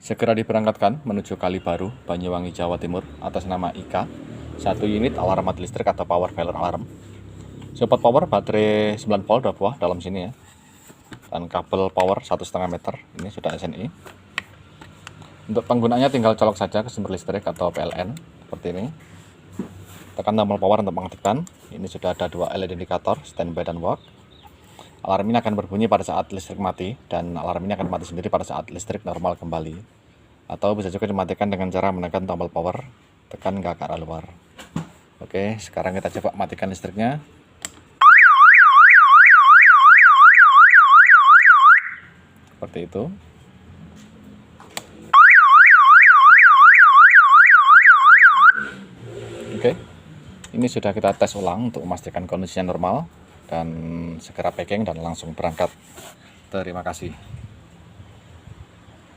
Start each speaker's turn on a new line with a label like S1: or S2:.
S1: Segera diberangkatkan menuju Kali Baru, Banyuwangi, Jawa Timur atas nama Ika. 1 unit alarm mati listrik atau power failure alarm. Support power baterai 9 volt 2 buah dalam sini ya. Dan kabel power 1,5 meter. Ini sudah SNI. Untuk penggunaannya tinggal colok saja ke sumber listrik atau PLN seperti ini. Tekan tombol power untuk mengaktifkan. Ini sudah ada 2 LED indikator standby dan work. Alarm ini akan berbunyi pada saat listrik mati, dan alarm ini akan mati sendiri pada saat listrik normal kembali. Atau bisa juga dimatikan dengan cara menekan tombol power, tekan ke arah luar. Oke, sekarang kita coba matikan listriknya. Seperti itu. Oke, ini sudah kita tes ulang untuk memastikan kondisinya normal, dan segera packing dan langsung berangkat. Terima kasih.